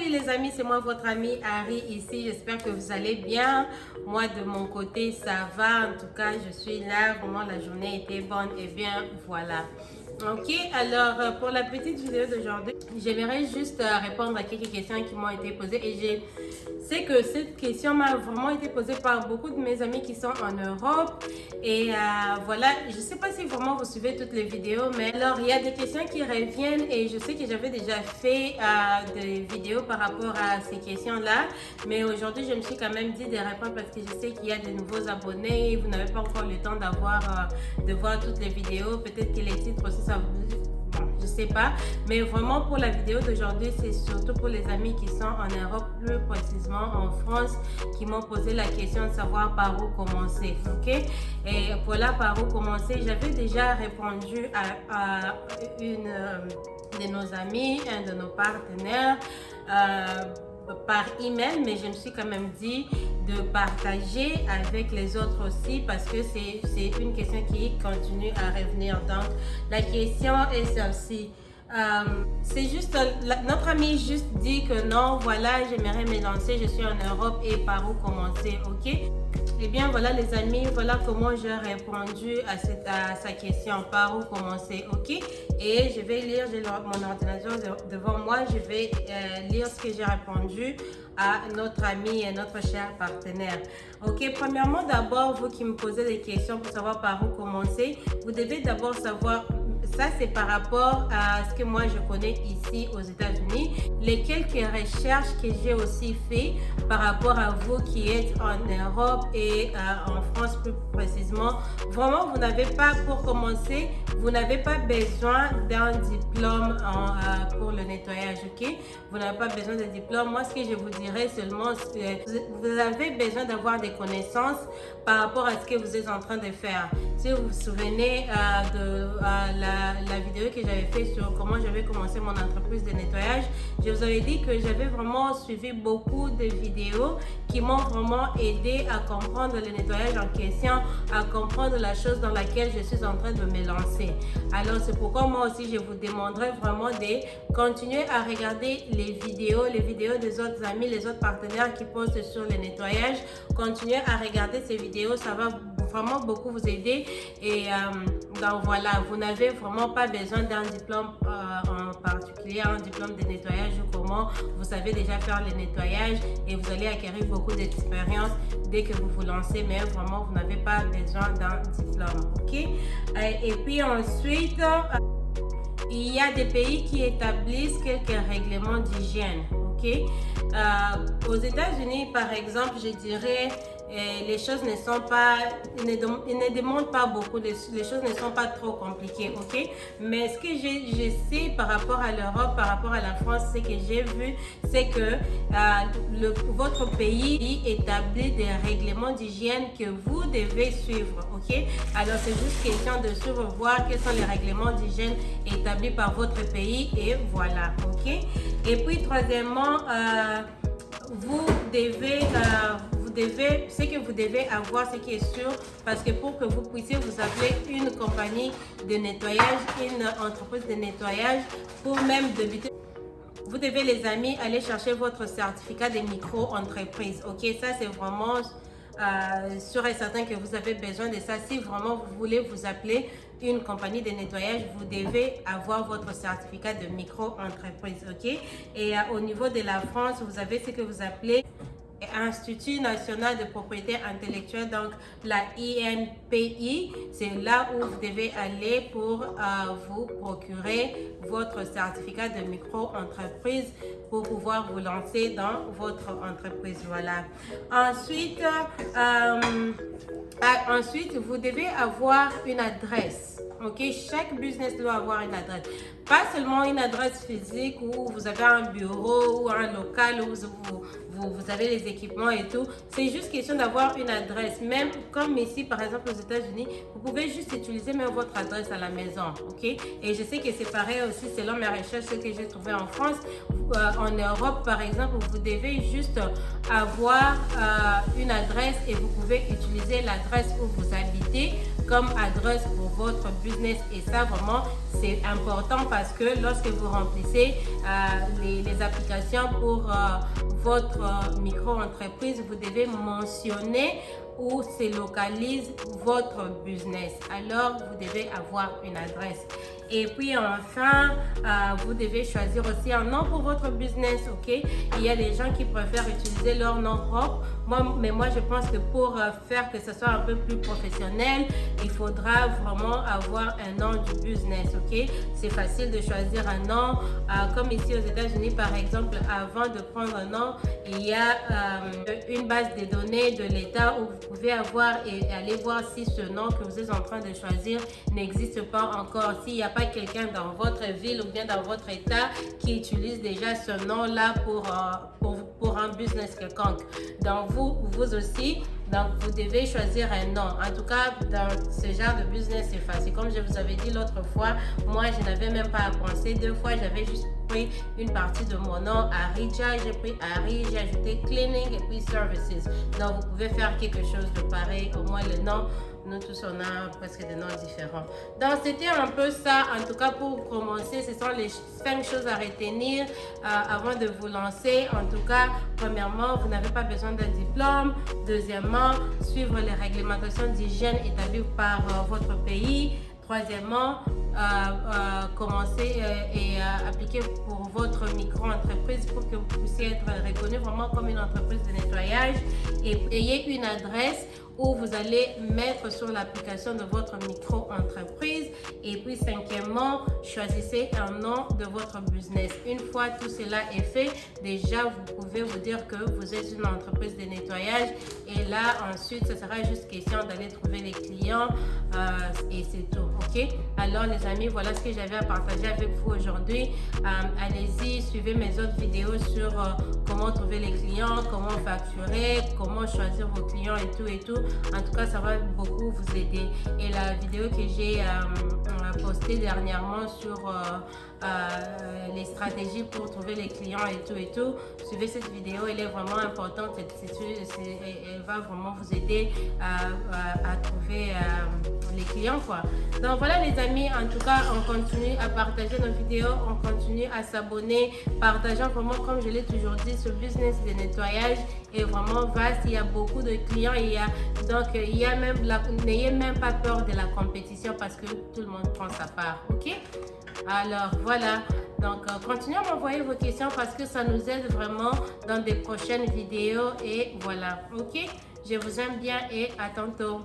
Salut les amis, c'est moi votre amie Harry ici. J'espère que vous allez bien. Moi de mon côté ça va. En tout cas je suis là. Vraiment la journée était bonne et bien voilà. Ok, alors pour la petite vidéo d'aujourd'hui, j'aimerais juste répondre à quelques questions qui m'ont été posées et je sais que cette question m'a vraiment été posée par beaucoup de mes amis qui sont en Europe et voilà, je ne sais pas si vraiment vous suivez toutes les vidéos, mais alors il y a des questions qui reviennent et je sais que j'avais déjà fait des vidéos par rapport à ces questions-là, mais aujourd'hui je me suis quand même dit de répondre parce que je sais qu'il y a de nouveaux abonnés, vous n'avez pas encore le temps de voir toutes les vidéos, peut-être que les titres aussi je sais pas, mais vraiment pour la vidéo d'aujourd'hui c'est surtout pour les amis qui sont en Europe, plus précisément en France, qui m'ont posé la question de savoir par où commencer. Ok, et voilà, par où commencer, j'avais déjà répondu à une de nos amis, un de nos partenaires par email, mais je me suis quand même dit de partager avec les autres aussi parce que c'est une question qui continue à revenir. Donc la question est celle-ci. C'est juste, notre ami juste dit que non, voilà, j'aimerais me lancer, je suis en Europe et par où commencer, ok? Eh bien voilà les amis, voilà comment j'ai répondu à sa question, par où commencer, ok? Et je vais lire, j'ai mon ordinateur devant moi, je vais lire ce que j'ai répondu à notre ami et notre cher partenaire. Ok, premièrement d'abord, vous qui me posez des questions pour savoir par où commencer, vous devez d'abord savoir. Ça, c'est par rapport à ce que moi je connais ici aux États-Unis. Les quelques recherches que j'ai aussi fait par rapport à vous qui êtes en Europe et en France plus précisément. Vraiment, vous n'avez pas, pour commencer, vous n'avez pas besoin d'un diplôme pour le nettoyage, ok? Vous n'avez pas besoin de diplôme. Moi, ce que je vous dirais seulement, vous avez besoin d'avoir des connaissances par rapport à ce que vous êtes en train de faire. Si vous vous souvenez de la vidéo que j'avais fait sur comment j'avais commencé mon entreprise de nettoyage, je vous avais dit que j'avais vraiment suivi beaucoup de vidéos qui m'ont vraiment aidé à comprendre le nettoyage en question, à comprendre la chose dans laquelle je suis en train de me lancer. Alors c'est pourquoi moi aussi je vous demanderai vraiment de continuer à regarder les vidéos des autres amis, les autres partenaires qui postent sur le nettoyage. Continuez à regarder ces vidéos, ça va vraiment beaucoup vous aider et donc voilà, vous n'avez vraiment pas besoin d'un diplôme en particulier, un diplôme de nettoyage ou comment, vous savez déjà faire le nettoyage et vous allez acquérir beaucoup d'expérience dès que vous vous lancez, mais vraiment vous n'avez pas besoin d'un diplôme, ok? Et puis ensuite, il y a des pays qui établissent quelques règlements d'hygiène, ok? Aux États-Unis, par exemple, je dirais, les choses ne sont pas, ils ne demandent pas beaucoup, les choses ne sont pas trop compliquées, ok? Mais ce que je sais par rapport à l'Europe, par rapport à la France, ce que j'ai vu, c'est que votre pays établit des règlements d'hygiène que vous devez suivre, ok? Alors c'est juste question de suivre, voir quels sont les règlements d'hygiène établis par votre pays et voilà, ok? Et puis troisièmement, ce que vous devez avoir, ce qui est sûr, parce que pour que vous puissiez vous appeler une compagnie de nettoyage, une entreprise de nettoyage, pour même débuter, vous devez les amis aller chercher votre certificat de micro-entreprise, ok? Ça c'est vraiment sûr et certain que vous avez besoin de ça. Si vraiment vous voulez vous appeler une compagnie de nettoyage, vous devez avoir votre certificat de micro-entreprise, ok? Et au niveau de la France, vous avez ce que vous appelez Institut national de propriété intellectuelle, donc la INPI. C'est là où vous devez aller pour vous procurer votre certificat de micro-entreprise pour pouvoir vous lancer dans votre entreprise. Voilà. Ensuite, vous devez avoir une adresse. Ok, chaque business doit avoir une adresse. Pas seulement une adresse physique où vous avez un bureau ou un local où vous avez les équipements et tout. C'est juste question d'avoir une adresse. Même comme ici, par exemple, aux États-Unis, vous pouvez juste utiliser même votre adresse à la maison. Ok, et je sais que c'est pareil aussi selon mes recherches, ce que j'ai trouvé en France. En Europe, par exemple, vous devez juste avoir une adresse et vous pouvez utiliser l'adresse où vous habitez comme adresse pour votre business. Et ça, vraiment, c'est important parce que lorsque vous remplissez les applications pour votre micro-entreprise, vous devez mentionner où se localise votre business. Alors, vous devez avoir une adresse. Et puis enfin, vous devez choisir aussi un nom pour votre business, ok? Il y a des gens qui préfèrent utiliser leur nom propre. Mais moi, je pense que pour faire que ce soit un peu plus professionnel, il faudra vraiment avoir un nom du business, ok? C'est facile de choisir un nom. Comme ici aux États-Unis, par exemple, avant de prendre un nom, il y a une base de données de l'État où vous pouvez avoir et aller voir si ce nom que vous êtes en train de choisir n'existe pas encore. S'il n'y a pas quelqu'un dans votre ville ou bien dans votre État qui utilise déjà ce nom-là pour un business quelconque. Donc, vous aussi, donc vous devez choisir un nom. En tout cas, dans ce genre de business, c'est facile. Comme je vous avais dit l'autre fois, moi, je n'avais même pas à penser. 2 fois, j'avais juste pris une partie de mon nom, Arija, j'ai pris Ari, j'ai ajouté Cleaning et puis Services. Donc, vous pouvez faire quelque chose de pareil. Au moins, le nom, nous tous, on a presque des noms différents. Donc, c'était un peu ça. En tout cas, pour commencer, ce sont les 5 choses à retenir avant de vous lancer. En tout cas, premièrement, vous n'avez pas besoin d'un diplôme. Deuxièmement, suivre les réglementations d'hygiène établies par votre pays. Troisièmement, commencer et appliquer pour votre micro-entreprise pour que vous puissiez être reconnu vraiment comme une entreprise de nettoyage et ayez une adresse où vous allez mettre sur l'application de votre micro-entreprise. Et puis, cinquièmement, choisissez un nom de votre business. Une fois tout cela est fait, déjà, vous pouvez vous dire que vous êtes une entreprise de nettoyage. Et là, ensuite, ce sera juste question d'aller trouver les clients et c'est tout. Ok? Alors, les amis, voilà ce que j'avais à partager avec vous aujourd'hui. Allez-y, suivez mes autres vidéos sur comment trouver les clients, comment facturer, comment choisir vos clients et tout et tout. En tout cas, ça va beaucoup vous aider. Et la vidéo que j'ai postée dernièrement sur les stratégies pour trouver les clients et tout, suivez cette vidéo, elle est vraiment importante. Elle va vraiment vous aider à trouver les clients, quoi. Donc voilà les amis, en tout cas, on continue à partager nos vidéos, on continue à s'abonner, partageant vraiment, comme je l'ai toujours dit, ce business de nettoyage est vraiment vaste. Il y a beaucoup de clients, n'ayez même pas peur de la compétition parce que tout le monde prend sa part, ok? Alors voilà, donc continuez à m'envoyer vos questions parce que ça nous aide vraiment dans des prochaines vidéos et voilà, ok? Je vous aime bien et à tantôt.